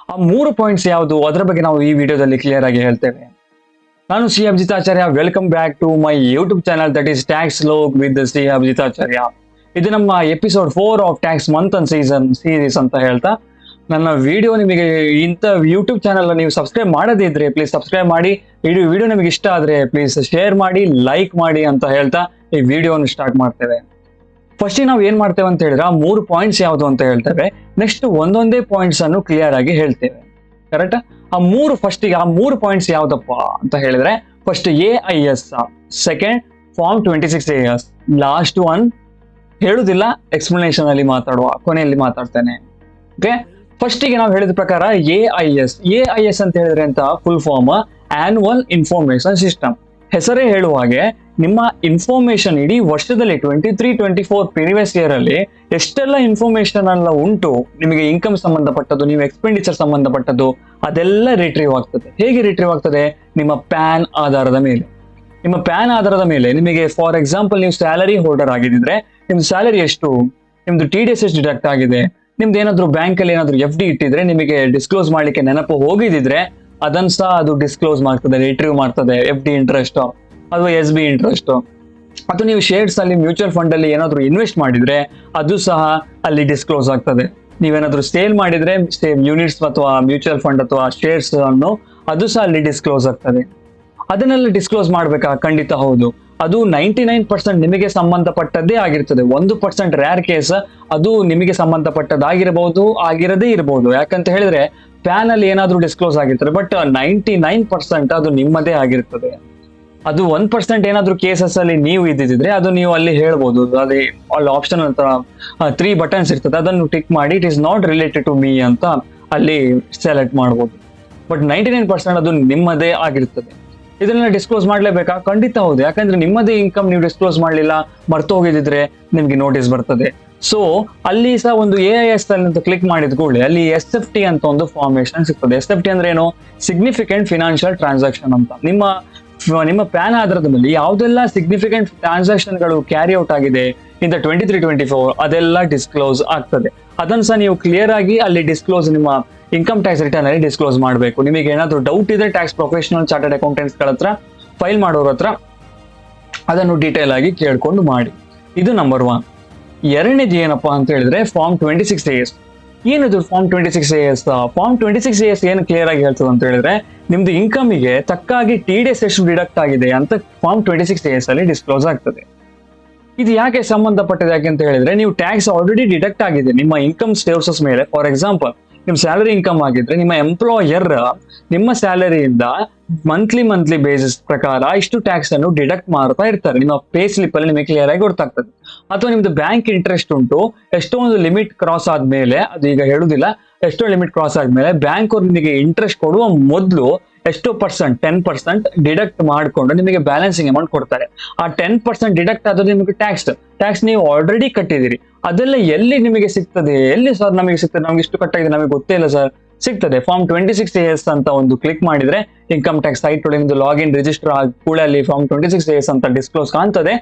ಆ 3 ಪಾಯಿಂಟ್ಸ್ ಯಾವುದು ಅದರ ಬಗ್ಗೆ ನಾವು ಈ ವಿಡಿಯೋದಲ್ಲಿ ಕ್ಲಿಯರ್ ಆಗಿ ಹೇಳ್ತೇವೆ. ನಾನು C Abhijithacharya. Welcome back to my YouTube channel, that is tax log with C Abhijithacharya. ಇದು ನಮ್ಮ episode 4 of tax month and season series ಅಂತ ಹೇಳ್ತಾ, ನನ್ನ ವಿಡಿಯೋ ನಿಮಗೆ ಇಂಥ ಯೂಟ್ಯೂಬ್ ಚಾನಲ್ ನೀವು ಸಬ್ಸ್ಕ್ರೈಬ್ ಮಾಡದಿದ್ರೆ ಪ್ಲೀಸ್ ಸಬ್ಸ್ಕ್ರೈಬ್ ಮಾಡಿ. ಈ ವಿಡಿಯೋ ನಿಮಗೆ ಇಷ್ಟ ಆದ್ರೆ ಪ್ಲೀಸ್ ಶೇರ್ ಮಾಡಿ, ಲೈಕ್ ಮಾಡಿ ಅಂತ ಹೇಳ್ತಾ ಈ ವಿಡಿಯೋನ ಸ್ಟಾರ್ಟ್ ಮಾಡ್ತೇವೆ. ಫಸ್ಟ್ ನಾವು ಏನ್ ಮಾಡ್ತೇವೆ ಅಂತ ಹೇಳಿದ್ರೆ, ಆ 3 ಪಾಯಿಂಟ್ಸ್ ಯಾವುದು ಅಂತ ಹೇಳ್ತೇವೆ. ನೆಕ್ಸ್ಟ್ ಒಂದೊಂದೇ ಪಾಯಿಂಟ್ಸ್ ಅನ್ನು ಕ್ಲಿಯರ್ ಆಗಿ ಹೇಳ್ತೇವೆ. ಕರೆಕ್ಟ್? ಆ 3 ಪಾಯಿಂಟ್ಸ್ ಯಾವ್ದಪ್ಪ ಅಂತ ಹೇಳಿದ್ರೆ, first AIS, second form 26AS, last one ಹೇಳುದಿಲ್ಲ, ಎಕ್ಸ್ಪ್ಲನೇಷನ್ ಅಲ್ಲಿ ಮಾತಾಡುವ, ಕೊನೆಯಲ್ಲಿ ಮಾತಾಡ್ತೇನೆ. ಓಕೆ, ಫಸ್ಟಿಗೆ ನಾವು ಹೇಳಿದ ಪ್ರಕಾರ AIS ಅಂತ ಹೇಳಿದ್ರೆ ಅಂತ full form annual information system. ಹೆಸರೇ ಹೇಳುವ ಹಾಗೆ ನಿಮ್ಮ ಇನ್ಫಾರ್ಮೇಶನ್ ಇಡೀ ವರ್ಷದಲ್ಲಿ 23-24 ಪ್ರೀವಿಯಸ್ ಇಯರ್ ಅಲ್ಲಿ ಎಷ್ಟೆಲ್ಲ ಇನ್ಫಾರ್ಮೇಶನ್ ಎಲ್ಲ ಉಂಟು, ನಿಮಗೆ ಇನ್ಕಮ್ ಸಂಬಂಧಪಟ್ಟದ್ದು, ನೀವು ಎಕ್ಸ್ಪೆಂಡಿಚರ್ ಸಂಬಂಧಪಟ್ಟದ್ದು, ಅದೆಲ್ಲ ರಿಟ್ರೀವ್ ಆಗ್ತದೆ. ಹೇಗೆ ರಿಟ್ರೀವ್ ಆಗ್ತದೆ? ನಿಮ್ಮ ಪ್ಯಾನ್ ಆಧಾರದ ಮೇಲೆ. ನಿಮ್ಮ ಪ್ಯಾನ್ ಆಧಾರದ ಮೇಲೆ ನಿಮಗೆ, ಫಾರ್ ಎಕ್ಸಾಂಪಲ್, ನೀವು ಸ್ಯಾಲರಿ ಹೋಲ್ಡರ್ ಆಗಿದ್ರೆ ನಿಮ್ದು ಸ್ಯಾಲರಿ ಎಷ್ಟು, ನಿಮ್ದು TDS ಎಷ್ಟು ಡಿಡಕ್ಟ್ ಆಗಿದೆ, ನಿಮ್ದು ಏನಾದ್ರು ಬ್ಯಾಂಕ್ ಅಲ್ಲಿ ಏನಾದ್ರು FD ಇಟ್ಟಿದ್ರೆ ನಿಮಗೆ ಡಿಸ್ಕ್ಲೋಸ್ ಮಾಡ್ಲಿಕ್ಕೆ ನೆನಪು ಹೋಗಿದ್ರೆ ಅದನ್ನ ಸಹ ಅದು ಡಿಸ್ಕ್ಲೋಸ್ ಮಾಡ್ತದೆ, ರಿಟ್ರೀವ್ ಮಾಡ್ತದೆ. FD ಇಂಟ್ರೆಸ್ಟ್ ಅಥವಾ SB ಇಂಟ್ರೆಸ್ಟ್, ಅಥವಾ ನೀವು ಶೇರ್ಸ್ ಅಲ್ಲಿ ಮ್ಯೂಚುವಲ್ ಫಂಡ್ ಅಲ್ಲಿ ಏನಾದ್ರು ಇನ್ವೆಸ್ಟ್ ಮಾಡಿದ್ರೆ ಅದು ಸಹ ಅಲ್ಲಿ ಡಿಸ್ಕ್ಲೋಸ್ ಆಗ್ತದೆ. ನೀವೇನಾದ್ರೂ ಸೇಲ್ ಮಾಡಿದ್ರೆ ಯೂನಿಟ್ಸ್ ಅಥವಾ ಮ್ಯೂಚುವಲ್ ಫಂಡ್ ಅಥವಾ ಶೇರ್ಸ್ ಅನ್ನು, ಅದು ಸಹ ಅಲ್ಲಿ ಡಿಸ್ಕ್ಲೋಸ್ ಆಗ್ತದೆ. ಅದನ್ನೆಲ್ಲ ಡಿಸ್ಕ್ಲೋಸ್ ಮಾಡ್ಬೇಕಾ? ಖಂಡಿತ ಹೌದು. ಅದು 99% ನಿಮಗೆ ಸಂಬಂಧಪಟ್ಟದ್ದೇ ಆಗಿರ್ತದೆ. 1% ರೇರ್ ಕೇಸ್ ಅದು ನಿಮಗೆ ಸಂಬಂಧಪಟ್ಟದ್ದಾಗಿರಬಹುದು, ಆಗಿರದೇ ಇರಬಹುದು. ಯಾಕಂತ ಹೇಳಿದ್ರೆ ಪ್ಯಾನ್ ಅಲ್ಲಿ ಏನಾದ್ರೂ ಡಿಸ್ಕ್ಲೋಸ್ ಆಗಿರ್ತಾರೆ, ಬಟ್ 99% ಅದು ನಿಮ್ಮದೇ ಆಗಿರ್ತದೆ. ಅದು 1% ಏನಾದ್ರೂ ಕೇಸಸ್ ಅಲ್ಲಿ ನೀವು ಇದ್ದಿದ್ರೆ ಅದು ನೀವು ಅಲ್ಲಿ ಹೇಳ್ಬೋದು. ಅದೇ ಅಲ್ಲಿ ಆಪ್ಷನ್ ಅಂತ 3 ಬಟನ್ಸ್ ಇರ್ತದೆ, ಅದನ್ನು ಟಿಕ್ ಮಾಡಿ it is not related to me ಅಂತ ಅಲ್ಲಿ ಸೆಲೆಕ್ಟ್ ಮಾಡ್ಬೋದು. ಬಟ್ 99% ಅದು ನಿಮ್ಮದೇ ಆಗಿರ್ತದೆ. ಇದನ್ನ ಡಿಸ್ಕ್ಲೋಸ್ ಮಾಡ್ಲೇಬೇಕಾ? ಖಂಡಿತ ಹೌದು. ಯಾಕಂದ್ರೆ ನಿಮ್ಮದೇ ಇನ್ಕಮ್ ನೀವು ಡಿಸ್ಕ್ಲೋಸ್ ಮಾಡ್ಲಿಲ್ಲ, ಮರ್ತು ಹೋಗಿದ್ರೆ ನಿಮ್ಗೆ ನೋಟಿಸ್ ಬರ್ತದೆ. ಸೊ ಅಲ್ಲಿ ಸಹ ಒಂದು AIS ಅಂತ ಕ್ಲಿಕ್ ಮಾಡಿದ ಕೂಡಲೇ ಅಲ್ಲಿ SFT ಅಂತ ಒಂದು ಫಾರ್ಮೇಶನ್ ಸಿಗ್ತದೆ. SFT ಅಂದ್ರೆ ಏನು? ಸಿಗ್ನಿಫಿಕೆಂಟ್ ಫಿನಾನ್ಷಿಯಲ್ ಟ್ರಾನ್ಸಾಕ್ಷನ್ ಅಂತ. ನಿಮ್ಮ ಪ್ಯಾನ್ ಆಧಾರದ ಮೇಲೆ ಯಾವುದೆಲ್ಲ ಸಿಗ್ನಿಫಿಕೆಂಟ್ ಟ್ರಾನ್ಸಾಕ್ಷನ್ ಗಳು ಕ್ಯಾರಿ ಔಟ್ ಆಗಿದೆ ಇಂದ 23-24 ಅದೆಲ್ಲ ಡಿಸ್ಕ್ಲೋಸ್ ಆಗ್ತದೆ. ಅದನ್ನ ಸಹ ನೀವು ಕ್ಲಿಯರ್ ಆಗಿ ಅಲ್ಲಿ ಡಿಸ್ಕ್ಲೋಸ್ ನಿಮ್ಮ ಇನ್ಕಮ್ ಟ್ಯಾಕ್ಸ್ ರಿಟರ್ನ್ ಅಲ್ಲಿ ಡಿಸ್ಕ್ಲೋಸ್ ಮಾಡಬೇಕು. ನಿಮಗೆ ಏನಾದ್ರು ಡೌಟ್ ಇದ್ರೆ ಟ್ಯಾಕ್ಸ್ ಪ್ರೊಫೆಷನಲ್ ಚಾರ್ಟರ್ಡ್ ಅಕೌಂಟೆಂಟ್ಸ್ ಗಳ ಹತ್ರ, ಫೈಲ್ ಮಾಡೋರ ಹತ್ರ ಅದನ್ನು ಡೀಟೇಲ್ ಆಗಿ ಕೇಳ್ಕೊಂಡು ಮಾಡಿ. ಇದು ನಂಬರ್ 1. ಎರಡನೇದು ಏನಪ್ಪಾ ಅಂತ ಹೇಳಿದ್ರೆ ಫಾರ್ಮ್ 26AS. ಏನದು ಫಾರ್ಮ್ 26AS? ಫಾರ್ಮ್ 26AS ಏನು ಕ್ಲಿಯರ್ ಆಗಿ ಹೇಳ್ತದೆ ಅಂತ ಹೇಳಿದ್ರೆ, ನಿಮ್ದು ಇನ್ಕಮಿಗೆ ತಕ್ಕಾಗಿ TDS ಎಷ್ಟು ಡಿಡಕ್ಟ್ ಆಗಿದೆ ಅಂತ ಫಾರ್ಮ್ 26AS ಅಲ್ಲಿ ಡಿಸ್ಕ್ಲೋಸ್ ಆಗ್ತದೆ. ಇದು ಯಾಕೆ ಸಂಬಂಧಪಟ್ಟಿದೆ ಯಾಕೆ ಅಂತ ಹೇಳಿದ್ರೆ, ನೀವು ಟ್ಯಾಕ್ಸ್ ಆಲ್ರೆಡಿ ಡಿಡಕ್ಟ್ ಆಗಿದೆ ನಿಮ್ಮ ಇನ್ಕಮ್ ಸೋರ್ಸಸ್ ಮೇಲೆ. ಫಾರ್ ಎಕ್ಸಾಂಪಲ್, ನಿಮ್ ಸ್ಯಾಲರಿ ಇನ್ಕಮ್ ಆಗಿದ್ರೆ ನಿಮ್ಮ ಎಂಪ್ಲಾಯರ್ ನಿಮ್ಮ ಸ್ಯಾಲರಿಯಿಂದ ಮಂತ್ಲಿ ಬೇಸಿಸ್ ಪ್ರಕಾರ ಇಷ್ಟು ಟ್ಯಾಕ್ಸ್ ಅನ್ನು ಡಿಡಕ್ಟ್ ಮಾಡ್ತಾ ಇರ್ತಾರೆ. ನಿಮ್ಮ ಪೇ ಸ್ಲಿಪ್ ಅಲ್ಲಿ ನಿಮಗೆ ಕ್ಲಿಯರ್ ಆಗಿ ಗೊತ್ತಾಗ್ತದೆ. ಅಥವಾ ನಿಮ್ದು ಬ್ಯಾಂಕ್ ಇಂಟ್ರೆಸ್ಟ್ ಉಂಟು, ಎಷ್ಟೋ ಒಂದು ಲಿಮಿಟ್ ಕ್ರಾಸ್ ಆದ್ಮೇಲೆ, ಅದು ಈಗ ಹೇಳುದಿಲ್ಲ, ಎಷ್ಟೋ ಲಿಮಿಟ್ ಕ್ರಾಸ್ ಆದ್ಮೇಲೆ ಬ್ಯಾಂಕ್ ಅವ್ರು ನಿಮಗೆ ಇಂಟ್ರೆಸ್ಟ್ ಕೊಡುವ ಮೊದಲು ಎಷ್ಟೋ ಪರ್ಸೆಂಟ್ 10% ಡಿಡಕ್ಟ್ ಮಾಡಿಕೊಂಡು ನಿಮಗೆ ಬ್ಯಾಲೆನ್ಸಿಂಗ್ ಅಮೌಂಟ್ ಕೊಡ್ತಾರೆ. ಆ 10% ಡಿಡಕ್ಟ್ ಆದ್ರೆ ನಿಮಗೆ ಟ್ಯಾಕ್ಸ್ ನೀವು ಆಲ್ರೆಡಿ ಕಟ್ಟಿದಿರಿ. ಅದೆಲ್ಲ ಎಲ್ಲಿ ನಿಮಗೆ ಸಿಗ್ತದೆ? ಎಲ್ಲಿ ಸರ್ ನಮಗೆ ಸಿಗ್ತದೆ? ನಮ್ಗೆ ಇಷ್ಟು ಕಟ್ಟಾಗಿದೆ, ನಮಗೆ ಗೊತ್ತೇ ಇಲ್ಲ ಸರ್. ಸಿಗ್ತದೆ. ಫಾರ್ಮ್ 26AS ಅಂತ ಒಂದು ಕ್ಲಿಕ್ ಮಾಡಿದ್ರೆ ಇನ್ಕಮ್ ಟ್ಯಾಕ್ಸ್ ಸೈಟ್ ಒಳಗೆ ನಿಮ್ದು ಲಾಗಿನ್ ರಿಜಿಸ್ಟರ್ ಆಗಿ ಕೂಡ ಅಲ್ಲಿ ಫಾರ್ಮ್ 26AS ಅಂತ ಡಿಸ್ಕ್ಲೋಸ್ ಕಾಣ್ತದೆ.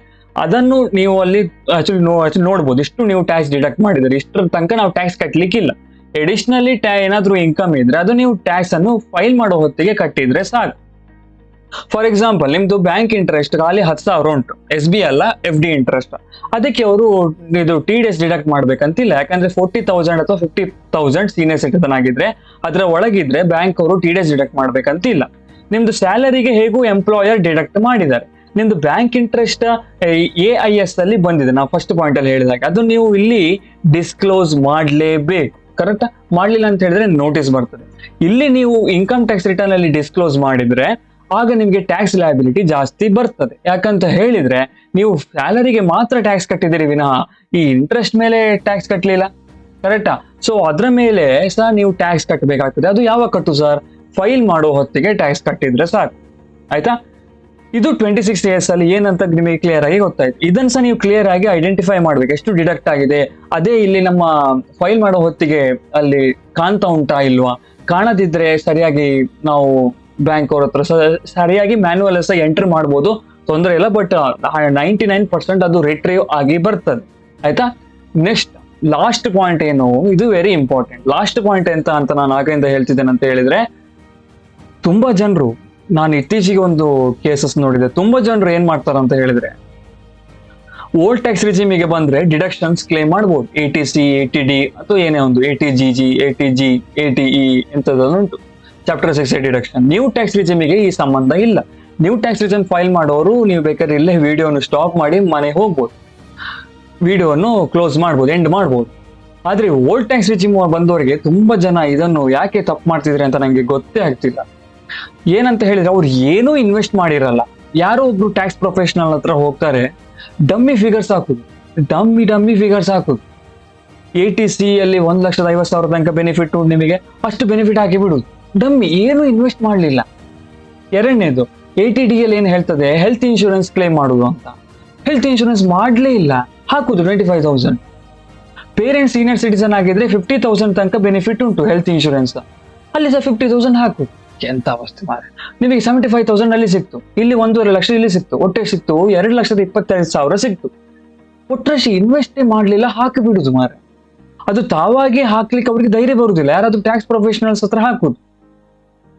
ಅದನ್ನು ನೀವು ಅಲ್ಲಿ ಆಕ್ಚುಲಿ ನೋಡ್ಬೋದು, ಇಷ್ಟು ನೀವು ಟ್ಯಾಕ್ಸ್ ಡಿಡಕ್ಟ್ ಮಾಡಿದ್ರೆ, ಇಷ್ಟರ ತನಕ ನಾವು ಟ್ಯಾಕ್ಸ್ ಕಟ್ಲಿಕ್ಕಿಲ್ಲ. ಎಡಿಷನಲಿ ಏನಾದ್ರೂ ಇನ್ಕಮ್ ಇದ್ರೆ ಅದು ನೀವು ಟ್ಯಾಕ್ಸ್ ಅನ್ನು ಫೈಲ್ ಮಾಡೋ ಹೊತ್ತಿಗೆ ಕಟ್ಟಿದ್ರೆ ಸಾಕು. ಫಾರ್ ಎಕ್ಸಾಂಪಲ್, ನಿಮ್ದು ಬ್ಯಾಂಕ್ ಇಂಟ್ರೆಸ್ಟ್ ಖಾಲಿ 10,000 ಉಂಟು, SB ಅಲ್ಲ FD ಇಂಟ್ರೆಸ್ಟ್. ಅದಕ್ಕೆ ಅವರು ಇದು TDS ಡಿಡಕ್ಟ್ ಮಾಡ್ಬೇಕಂತಿಲ್ಲ. ಯಾಕಂದ್ರೆ 40,000 ಅಥವಾ 50,000 ಸೀನಿಯರ್ ಸಿಟಿಸನ್ ಆಗಿದ್ರೆ ಅದರ ಒಳಗಿದ್ರೆ ಬ್ಯಾಂಕ್ ಅವರು TDS ಡಿಡಕ್ಟ್ ಮಾಡ್ಬೇಕಂತಿಲ್ಲ. ನಿಮ್ದು ಸ್ಯಾಲರಿಗೆ ಹೇಗೂ ಎಂಪ್ಲಾಯರ್ ಡಿಡಕ್ಟ್ ಮಾಡಿದ್ದಾರೆ. ನಿಮ್ದು ಬ್ಯಾಂಕ್ ಇಂಟ್ರೆಸ್ಟ್ AIS ಅಲ್ಲಿ ಬಂದಿದೆ, ನಾವು ಫಸ್ಟ್ ಪಾಯಿಂಟ್ ಅಲ್ಲಿ ಹೇಳಿದಾಗ, ಅದು ನೀವು ಇಲ್ಲಿ ಡಿಸ್ಕ್ಲೋಸ್ ಮಾಡಲೇಬೇಕು. ಕರೆಕ್ಟ್? ಮಾಡ್ಲಿಲ್ಲ ಅಂತ ಹೇಳಿದ್ರೆ ನೋಟಿಸ್ ಬರ್ತದೆ. ಇಲ್ಲಿ ನೀವು ಇನ್ಕಮ್ ಟ್ಯಾಕ್ಸ್ ರಿಟರ್ನ್ ಅಲ್ಲಿ ಡಿಸ್ಕ್ಲೋಸ್ ಮಾಡಿದ್ರೆ ಆಗ ನಿಮ್ಗೆ ಟ್ಯಾಕ್ಸ್ ಲಯಬಿಲಿಟಿ ಜಾಸ್ತಿ ಬರ್ತದೆ. ಯಾಕಂತ ಹೇಳಿದ್ರೆ ನೀವು ಸ್ಯಾಲರಿಗೆ ಮಾತ್ರ ಟ್ಯಾಕ್ಸ್ ಕಟ್ಟಿದಿರಿ ವಿನಃ ಈ ಇಂಟ್ರೆಸ್ಟ್ ಮೇಲೆ ಟ್ಯಾಕ್ಸ್ ಕಟ್ಟಲಿಲ್ಲ. ಕರೆಕ್ಟಾ? ಸೊ ಅದ್ರ ಮೇಲೆ ಸಹ ನೀವು ಟ್ಯಾಕ್ಸ್ ಕಟ್ಟಬೇಕಾಗ್ತದೆ. ಅದು ಯಾವಾಗ ಕಟ್ಟು ಸರ್? ಫೈಲ್ ಮಾಡೋ ಹೊತ್ತಿಗೆ ಟ್ಯಾಕ್ಸ್ ಕಟ್ಟಿದ್ರೆ ಸಾಕು. ಆಯ್ತಾ? ಇದು 26AS ಅಲ್ಲಿ ಏನಂತ ನಿಮಗೆ ಕ್ಲಿಯರ್ ಆಗಿ ಗೊತ್ತಾಯ್ತು. ಇದನ್ನ ಸಹ ನೀವು ಕ್ಲಿಯರ್ ಆಗಿ ಐಡೆಂಟಿಫೈ ಮಾಡ್ಬೇಕು, ಎಷ್ಟು ಡಿಡಕ್ಟ್ ಆಗಿದೆ. ಅದೇ ಇಲ್ಲಿ ನಮ್ಮ ಫೈಲ್ ಮಾಡೋ ಹೊತ್ತಿಗೆ ಅಲ್ಲಿ ಕಾಣ್ತಾ ಉಂಟಾ ಇಲ್ವಾ? ಕಾಣದಿದ್ರೆ ಸರಿಯಾಗಿ ನಾವು ಬ್ಯಾಂಕ್ ಅವ್ರ ಹತ್ರ ಸರಿಯಾಗಿ ಮ್ಯಾನ್ಯುವಲ್ ಸಹ ಎಂಟರ್ ಮಾಡ್ಬೋದು, ತೊಂದರೆ ಇಲ್ಲ. ಬಟ್ 99% ಅದು ರಿಟ್ರೀವ್ ಆಗಿ ಬರ್ತದೆ. ಆಯ್ತಾ? ನೆಕ್ಸ್ಟ್ ಲಾಸ್ಟ್ ಪಾಯಿಂಟ್ ಏನು, ಇದು ವೆರಿ ಇಂಪಾರ್ಟೆಂಟ್. ಲಾಸ್ಟ್ ಪಾಯಿಂಟ್ ಎಂತ ಅಂತ ನಾನು ಆಗದಿಂದ ಹೇಳ್ತಿದ್ದೇನೆ ಅಂತ ಹೇಳಿದ್ರೆ, ತುಂಬಾ ಜನರು, ನಾನು ಇತ್ತೀಚೆಗೆ ಒಂದು ಕೇಸಸ್ ನೋಡಿದೆ, ತುಂಬಾ ಜನರು ಏನ್ ಮಾಡ್ತಾರೆ ಅಂತ ಹೇಳಿದ್ರೆ, ಓಲ್ಡ್ ಟ್ಯಾಕ್ಸ್ ರಿಜಿಮಿಗೆ ಬಂದ್ರೆ ಡಿಡಕ್ಷನ್ಸ್ ಕ್ಲೇಮ್ ಮಾಡ್ಬೋದು, ATC, ATD ಅಥವಾ ಏನೇ ಒಂದು ATGG, ATG, ATE ಎಂತದನ್ನುಂಟು, ಚಾಪ್ಟರ್ 6 ಡಿಡಕ್ಷನ್. ನ್ಯೂ ಟ್ಯಾಕ್ಸ್ ರಿಜಿಮಿಗೆ ಈ ಸಂಬಂಧ ಇಲ್ಲ. ನ್ಯೂ ಟ್ಯಾಕ್ಸ್ ರಿಟರ್ನ್ ಫೈಲ್ ಮಾಡೋರು ನೀವು ಬೇಕಾದ್ರೆ ಇಲ್ಲೇ ವಿಡಿಯೋನು ಸ್ಟಾಪ್ ಮಾಡಿ ಮನೆಗೆ ಹೋಗ್ಬೋದು, ವಿಡಿಯೋನು ಕ್ಲೋಸ್ ಮಾಡ್ಬೋದು, ಎಂಡ್ ಮಾಡ್ಬೋದು. ಆದ್ರೆ ಓಲ್ಡ್ ಟ್ಯಾಕ್ಸ್ ರಿಜಿಮ್ ಬಂದವರಿಗೆ ತುಂಬಾ ಜನ ಇದನ್ನು ಯಾಕೆ ತಪ್ಪು ಮಾಡ್ತಿದ್ರೆ ಅಂತ ನಂಗೆ ಗೊತ್ತೇ ಆಗ್ತಿಲ್ಲ. ಏನಂತ ಹೇಳಿದ್ರೆ, ಅವ್ರು ಏನೂ ಇನ್ವೆಸ್ಟ್ ಮಾಡಿರಲ್ಲ. ಯಾರೋ ಒಬ್ರು ಟ್ಯಾಕ್ಸ್ ಪ್ರೊಫೆಷನಲ್ ಹತ್ರ ಹೋಗ್ತಾರೆ, ಡಮ್ಮಿ ಫಿಗರ್ಸ್ ಹಾಕುದು, ಡಮ್ಮಿ ಫಿಗರ್ಸ್ ಹಾಕುದು. ATC ಅಲ್ಲಿ 1,50,000 ತನಕ ಬೆನಿಫಿಟ್ ನಿಮಗೆ, ಅಷ್ಟು ಬೆನಿಫಿಟ್ ಹಾಕಿ ಬಿಡುದು. ಡಮ್ಮಿ, ಏನು ಇನ್ವೆಸ್ಟ್ ಮಾಡ್ಲಿಲ್ಲ. ಎರಡನೇದು, ATD ಅಲ್ಲಿ ಏನ್ ಹೇಳ್ತದೆ, ಹೆಲ್ತ್ ಇನ್ಶೂರೆನ್ಸ್ ಕ್ಲೇಮ್ ಮಾಡುದು ಅಂತ. ಹೆಲ್ತ್ ಇನ್ಶೂರೆನ್ಸ್ ಮಾಡ್ಲೇ ಇಲ್ಲ, ಹಾಕುದು 25,000. ಪೇರೆಂಟ್ಸ್ ಸೀನಿಯರ್ ಸಿಟಿಸನ್ ಆಗಿದ್ರೆ 50,000 ತನಕ ಬೆನಿಫಿಟ್ ಉಂಟು ಹೆಲ್ತ್ ಇನ್ಶೂರೆನ್ಸ್, ಅಲ್ಲಿ ಸಹ 50,000 ಹಾಕುದು. ಎಂತ ಅವಸ್ಥೆ ಮಾರೆ. ನಿಮಗೆ 75,000 ಅಲ್ಲಿ ಸಿಕ್ತು, ಇಲ್ಲಿ 1.5 ಲಕ್ಷ ಇಲ್ಲಿ ಸಿಕ್ತು, ಒಟ್ಟೆ ಸಿಕ್ತು 2,25,000 ಸಿಕ್ತು. ಒಟ್ಟರಷ್ಟು ಇನ್ವೆಸ್ಟೇ ಮಾಡ್ಲಿಲ್ಲ, ಹಾಕಿ ಬಿಡುದು ಮಾರೆ. ಅದು ತಾವಾಗಿ ಹಾಕ್ಲಿಕ್ಕೆ ಅವ್ರಿಗೆ ಧೈರ್ಯ ಬರುದಿಲ್ಲ, ಯಾರಾದ್ರೂ ಟ್ಯಾಕ್ಸ್ ಪ್ರೊಫೆಷನಲ್ಸ್ ಹತ್ರ ಹಾಕುದು.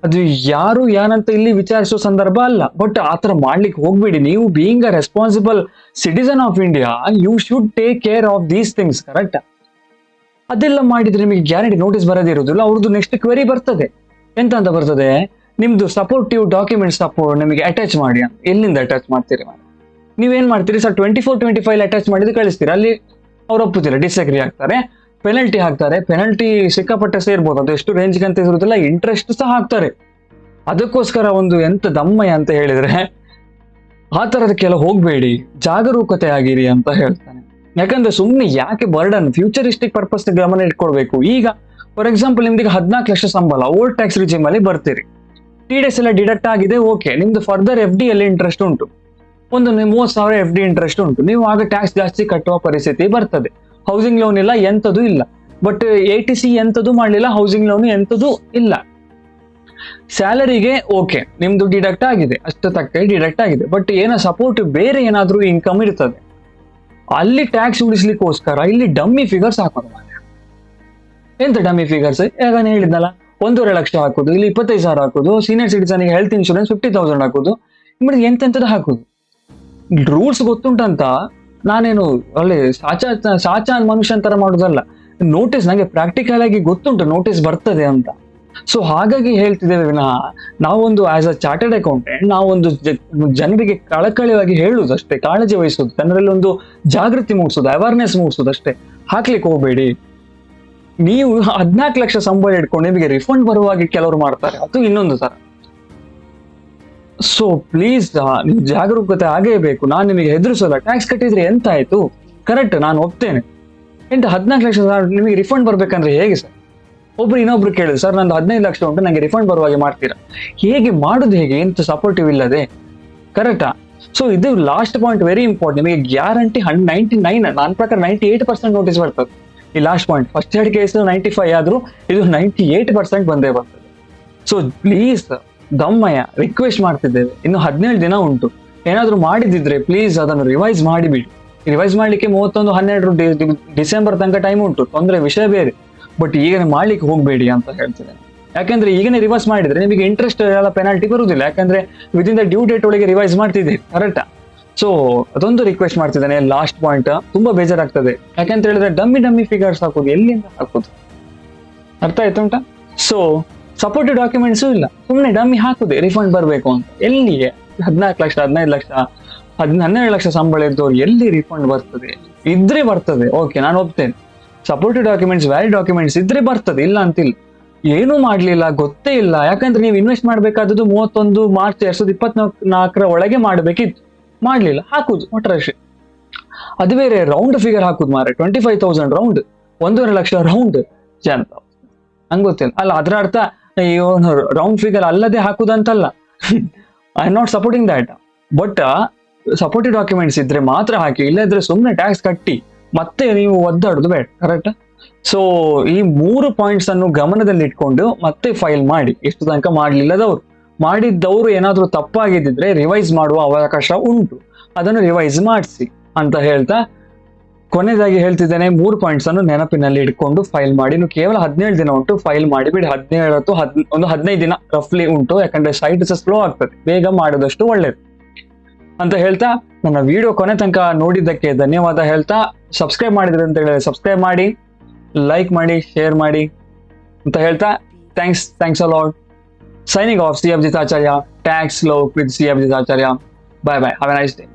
ಅದು ಯಾರು ಏನಂತ ಇಲ್ಲಿ ವಿಚಾರಿಸೋ ಸಂದರ್ಭ ಅಲ್ಲ, ಬಟ್ ಆತರ ಮಾಡ್ಲಿಕ್ಕೆ ಹೋಗ್ಬೇಡಿ. ನೀವು being a responsible citizen of India, you should take care of these things, correct? ಅದೆಲ್ಲ ಮಾಡಿದ್ರೆ ನಿಮಗೆ ಗ್ಯಾರಂಟಿ ನೋಟಿಸ್ ಬರೋದಿರೋದಿಲ್ಲ. ಅವ್ರದ್ದು ನೆಕ್ಸ್ಟ್ ಕ್ವೆರಿ ಬರ್ತದೆ. ಎಂತ ಅಂತ ಬರ್ತದೆ, ನಿಮ್ದು ಸಪೋರ್ಟಿವ್ ಡಾಕ್ಯುಮೆಂಟ್ ಸಪೋರ್ಟ್ ನಿಮಗೆ ಅಟ್ಯಾಚ್ ಮಾಡಿ ಅಂತ. ಎಲ್ಲಿಂದ ಅಟ್ಯಾಚ್ ಮಾಡ್ತೀರಿ? ನೀವೇನ್ ಮಾಡ್ತೀರಿ ಸರ್, 24-25 ಅಟ್ಯಾಚ್ ಮಾಡಿದ್ದು ಕಳಿಸ್ತೀರಿ, ಅಲ್ಲಿ ಅವ್ರು ಒಪ್ಪುತ್ತಿಲ್ಲ, ಡಿಸ್ಅಗ್ರಿ ಆಗ್ತಾರೆ, ಪೆನಲ್ಟಿ ಹಾಕ್ತಾರೆ. ಪೆನಲ್ಟಿ ಸಿಕ್ಕಾಪಟ್ಟೆ ಸೇರ್ಬೋದು, ಅದು ಎಷ್ಟು ರೇಂಜ್ಗೆ ಅಂತ ಇರುವುದಿಲ್ಲ, ಇಂಟ್ರೆಸ್ಟ್ ಸಹ ಹಾಕ್ತಾರೆ. ಅದಕ್ಕೋಸ್ಕರ ಒಂದು ಎಂತ ದಮ್ಮಯ್ಯ ಅಂತ ಹೇಳಿದ್ರೆ, ಆ ತರದಕ್ಕೆಲ್ಲ ಹೋಗ್ಬೇಡಿ, ಜಾಗರೂಕತೆ ಆಗಿರಿ ಅಂತ ಹೇಳ್ತಾನೆ. ಯಾಕಂದ್ರೆ ಸುಮ್ಮನೆ ಯಾಕೆ ಬರ್ಡನ್, ಫ್ಯೂಚರಿಸ್ಟಿಕ್ ಪರ್ಪಸ್ ಗಮನ ಇಟ್ಕೊಳ್ಬೇಕು. ಈಗ ಫಾರ್ ಎಕ್ಸಾಂಪಲ್, ನಿಮ್ಗೆ 14 ಲಕ್ಷ ಸಂಬಳ ಓಲ್ಡ್ ಟ್ಯಾಕ್ಸ್ ರಿಜಿಮ್ ಅಲ್ಲಿ ಬರ್ತೀರಿ, TDS ಎಲ್ಲ ಡಿಡಕ್ಟ್ ಆಗಿದೆ, ಓಕೆ. ನಿಮ್ದು ಫರ್ದರ್ FD ಅಲ್ಲಿ ಇಂಟ್ರೆಸ್ಟ್ ಉಂಟು, ಒಂದು 30,000 FD ಇಂಟ್ರೆಸ್ಟ್ ಉಂಟು. ನೀವು ಆಗ ಟ್ಯಾಕ್ಸ್ ಜಾಸ್ತಿ ಕಟ್ಟುವ ಪರಿಸ್ಥಿತಿ ಬರ್ತದೆ. ಹೌಸಿಂಗ್ ಲೋನ್ ಇಲ್ಲ, ಎಂತದೂ ಇಲ್ಲ. ಬಟ್ ATC ಎಂತದೂ ಮಾಡಲಿಲ್ಲ, ಹೌಸಿಂಗ್ ಲೋನ್ ಎಂತದೂ ಇಲ್ಲ. ಸ್ಯಾಲರಿಗೆ ಓಕೆ, ನಿಮ್ದು ಡಿಡಕ್ಟ್ ಆಗಿದೆ, ಅಷ್ಟು ತಕ್ಕ ಡಿಡಕ್ಟ್ ಆಗಿದೆ. ಬಟ್ ಏನೋ ಸಪೋರ್ಟ್ ಬೇರೆ ಏನಾದ್ರೂ ಇನ್ಕಮ್ ಇರ್ತದೆ, ಅಲ್ಲಿ ಟ್ಯಾಕ್ಸ್ ಉಳಿಸ್ಲಿಕ್ಕೋಸ್ಕರ ಇಲ್ಲಿ ಡಮ್ಮಿ ಫಿಗರ್ಸ್ ಹಾಕೋದು. ಎಂತ ಡಮ್ಮಿ ಫಿಗರ್ಸ್? ಈಗ ನಾನು ಹೇಳಿದ್ನಲ್ಲ, 1.5 ಲಕ್ಷ ಹಾಕುದು, ಇಲ್ಲಿ 25,000 ಹಾಕುದು, ಸೀನಿಯರ್ ಸಿಟಿಸನ್ಗೆ ಹೆಲ್ತ್ ಇನ್ಶೂರೆನ್ಸ್ 50,000 ಹಾಕುದು, ನಿಮ್ಗೆ ಎಂತೆಂತದ್ದು ಹಾಕುದು. ರೂಲ್ಸ್ ಗೊತ್ತುಂಟಂತ ನಾನೇನು ಒಳ್ಳೆ ಸಾಚಾ ಮನುಷ್ಯನ್ ತರ ಮಾಡುದಲ್ಲ. ನೋಟಿಸ್ ನಂಗೆ ಪ್ರಾಕ್ಟಿಕಲ್ ಆಗಿ ಗೊತ್ತುಂಟು ನೋಟಿಸ್ ಬರ್ತದೆ ಅಂತ. ಸೊ ಹಾಗಾಗಿ ಹೇಳ್ತಿದ್ದೇವೆ ವಿನಃ ನಾವೊಂದು ಆಸ್ ಅ ಚಾರ್ಟರ್ಡ್ ಅಕೌಂಟೆಂಟ್ ನಾವೊಂದು ಜನರಿಗೆ ಕಳಕಳಿಯಾಗಿ ಹೇಳುದು ಅಷ್ಟೇ, ಕಾಳಜಿ ವಹಿಸೋದು, ಜನರಲ್ಲಿ ಒಂದು ಜಾಗೃತಿ ಮೂಡಿಸೋದು, ಅವೇರ್ನೆಸ್ ಮೂಡಿಸೋದು ಅಷ್ಟೇ. ಹಾಕ್ಲಿಕ್ಕೆ ಹೋಗ್ಬೇಡಿ. ನೀವು 14 ಲಕ್ಷ ಸಂಬಳ ಇಟ್ಕೊಂಡು ನಿಮಗೆ ರಿಫಂಡ್ ಬರುವಾಗಿ ಕೆಲವರು ಮಾಡ್ತಾರೆ, ಅದು ಇನ್ನೊಂದು ತರ. ಸೊ ಪ್ಲೀಸ್, ನೀವು ಜಾಗರೂಕತೆ ಆಗೇ ಬೇಕು. ನಾನು ನಿಮಗೆ ಹೆದರಿಸೋಲ್ಲ. ಟ್ಯಾಕ್ಸ್ ಕಟ್ಟಿದ್ರೆ ಎಂತ ಆಯ್ತು, ಕರೆಕ್ಟ್, ನಾನು ಒಪ್ತೇನೆ. ಎಂತ 14 ಲಕ್ಷ ನಿಮಗೆ ರಿಫಂಡ್ ಬರ್ಬೇಕಂದ್ರೆ ಹೇಗೆ ಸರ್? ಒಬ್ರು ಇನ್ನೊಬ್ರು ಕೇಳಿದ್ರು, ಸರ್ ನಂದು 15 ಲಕ್ಷ ಉಂಟು, ನಂಗೆ ರಿಫಂಡ್ ಬರುವಾಗೆ ಮಾಡ್ತೀರಾ? ಹೇಗೆ ಮಾಡುದು, ಹೇಗೆ? ಎಂತ ಸಪೋರ್ಟಿವ್ ಇಲ್ಲದೆ, ಕರೆಕ್ಟಾ? ಸೊ ಇದು ಲಾಸ್ಟ್ ಪಾಯಿಂಟ್ ವೆರಿ ಇಂಪಾರ್ಟೆಂಟ್. ನಿಮಗೆ ಗ್ಯಾರಂಟಿ 99, ನನ್ನ ಪ್ರಕಾರ 98% ನೋಟಿಸ್ ಬರ್ತದೆ. ಈ ಲಾಸ್ಟ್ ಪಾಯಿಂಟ್, ಫಸ್ಟ್ 2 ಕೇಸ್ 95 ಆದ್ರೂ ಇದು 98% ಬಂದೇ ಬರ್ತದೆ. ಸೊ ಪ್ಲೀಸ್ ದಮ್ಮಯ್ಯ ರಿಕ್ವೆಸ್ಟ್ ಮಾಡ್ತಿದ್ದೇವೆ, ಇನ್ನು 17 ದಿನ ಉಂಟು. ಏನಾದ್ರು ಮಾಡಿದಿದ್ರೆ ಪ್ಲೀಸ್ ಅದನ್ನು ರಿವೈಸ್ ಮಾಡಿಬಿಡಿ. ರಿವೈಸ್ ಮಾಡ್ಲಿಕ್ಕೆ 31-12 ಡಿಸೆಂಬರ್ ತನಕ ಟೈಮ್ ಉಂಟು, ತೊಂದರೆ ವಿಷಯ ಬೇರೆ. ಬಟ್ ಈಗನೇ ಮಾಡ್ಲಿಕ್ಕೆ ಹೋಗ್ಬೇಡಿ ಅಂತ ಹೇಳ್ತಿದ್ದೇನೆ. ಯಾಕಂದ್ರೆ ಈಗನೇ ರಿವೈಸ್ ಮಾಡಿದ್ರೆ ನಿಮಗೆ ಇಂಟ್ರೆಸ್ಟ್ ಎಲ್ಲ ಪೆನಾಲ್ಟಿ ಬರುವುದಿಲ್ಲ, ಯಾಕಂದ್ರೆ ವಿದಿನ್ ದ ಡ್ಯೂ ಡೇಟ್ ಒಳಗೆ ರಿವೈಸ್ ಮಾಡ್ತಿದ್ದೀರಿ, ಕರೆಕ್ಟಾ? ಸೊ ಅದೊಂದು ರಿಕ್ವೆಸ್ಟ್ ಮಾಡ್ತಿದ್ದೇನೆ. ಲಾಸ್ಟ್ ಪಾಯಿಂಟ್, ತುಂಬಾ ಬೇಜಾರಾಗ್ತದೆ. ಯಾಕಂತ ಹೇಳಿದ್ರೆ ಡಮ್ಮಿ ಫಿಗರ್ಸ್ ಹಾಕೋದು, ಎಲ್ಲಿಂದ ಹಾಕೋದು? ಅರ್ಥ ಆಯ್ತು ಉಂಟಾ? ಸೊ ಸಪೋರ್ಟಿವ್ ಡಾಕ್ಯುಮೆಂಟ್ಸು ಇಲ್ಲ, ಸುಮ್ಮನೆ ಡಮ್ಮಿ ಹಾಕುದೆ ರಿಫಂಡ್ ಬರಬೇಕು ಅಂತ. ಎಲ್ಲಿಗೆ 14 ಲಕ್ಷ 15 ಲಕ್ಷ 12 ಲಕ್ಷ ಸಂಬಳ ಇದ್ದವ್ರು ಎಲ್ಲಿ ರಿಫಂಡ್ ಬರ್ತದೆ? ಇದ್ರೆ ಬರ್ತದೆ, ಓಕೆ, ನಾನು ಒಪ್ತೇನೆ. ಸಪೋರ್ಟಿವ್ ಡಾಕ್ಯುಮೆಂಟ್ಸ್, ವ್ಯಾಲಿಡ್ ಡಾಕ್ಯುಮೆಂಟ್ಸ್ ಇದ್ರೆ ಬರ್ತದೆ, ಇಲ್ಲ ಅಂತಿಲ್ಲ. ಏನೂ ಮಾಡ್ಲಿಲ್ಲ, ಗೊತ್ತೇ ಇಲ್ಲ. ಯಾಕಂದ್ರೆ ನೀವು ಇನ್ವೆಸ್ಟ್ ಮಾಡ್ಬೇಕಾದದ್ದು 31 ಮಾರ್ಚ್ 2024 ಒಳಗೆ ಮಾಡ್ಬೇಕಿತ್ತು, ಮಾಡ್ಲಿಲ್ಲ, ಹಾಕುದು ಒಟ್ಟರಷ್ಟೇ. ಅದು ಬೇರೆ ರೌಂಡ್ ಫಿಗರ್ ಹಾಕುದು ಮಾರೆ, 25,000 ರೌಂಡ್, 1.5 ಲಕ್ಷ ರೌಂಡ್ ಅಂತ ಹಂಗ್ ಗೊತ್ತಿಲ್ಲ ಅಲ್ಲ. ಅದರ ಅರ್ಥ ರೌಂಡ್ ಫಿಗರ್ ಅಲ್ಲದೆ ಹಾಕುದಂತಲ್ಲ. I am not supporting that. But supportive documents ಇದ್ರೆ ಮಾತ್ರ ಹಾಕಿ, ಇಲ್ಲದ್ರೆ ಸುಮ್ಮನೆ ಟ್ಯಾಕ್ಸ್ ಕಟ್ಟಿ ಮತ್ತೆ ನೀವು ಒದ್ದಾಡುದು ಬೇಡ, ಕರೆಕ್ಟ್? ಸೊ ಈ 3 ಪಾಯಿಂಟ್ಸ್ ಅನ್ನು ಗಮನದಲ್ಲಿ ಇಟ್ಕೊಂಡು ಮತ್ತೆ ಫೈಲ್ ಮಾಡಿ. ಎಷ್ಟು ತನಕ ಮಾಡ್ಲಿಲ್ಲದವ್ರು, ಮಾಡಿದ್ದವರು ಏನಾದ್ರೂ ತಪ್ಪಾಗಿದ್ದಿದ್ರೆ ರಿವೈಸ್ ಮಾಡುವ ಅವಕಾಶ ಉಂಟು, ಅದನ್ನು ರಿವೈಸ್ ಮಾಡಿಸಿ ಅಂತ ಹೇಳ್ತಾ ಕೊನೆಯದಾಗಿ ಹೇಳ್ತಿದ್ದೇನೆ, 3 ಪಾಯಿಂಟ್ಸ್ ಅನ್ನು ನೆನಪಿನಲ್ಲಿ ಇಟ್ಕೊಂಡು ಫೈಲ್ ಮಾಡಿ. ಇನ್ನು ಕೇವಲ 17 ದಿನ ಉಂಟು, ಫೈಲ್ ಮಾಡಿಬಿಡಿ. 17 ಒಂದು 15 ದಿನ ರಫ್ಲಿ ಉಂಟು, ಯಾಕಂದ್ರೆ ಸೈಟ್ ಸ್ಲೋ ಆಗ್ತದೆ, ಬೇಗ ಮಾಡಿದಷ್ಟು ಒಳ್ಳೇದು ಅಂತ ಹೇಳ್ತಾ ನನ್ನ ವಿಡಿಯೋ ಕೊನೆ ತನಕ ನೋಡಿದ್ದಕ್ಕೆ ಧನ್ಯವಾದ ಹೇಳ್ತಾ, ಸಬ್ಸ್ಕ್ರೈಬ್ ಮಾಡಿದ್ರೆ ಅಂತ ಹೇಳಿದ್ರೆ ಸಬ್ಸ್ಕ್ರೈಬ್ ಮಾಡಿ, ಲೈಕ್ ಮಾಡಿ, ಶೇರ್ ಮಾಡಿ ಅಂತ ಹೇಳ್ತಾ thanks a lot. Signing off C Abhijit Acharya, tax Lok with C Abhijit Acharya. Bye bye, have a nice day.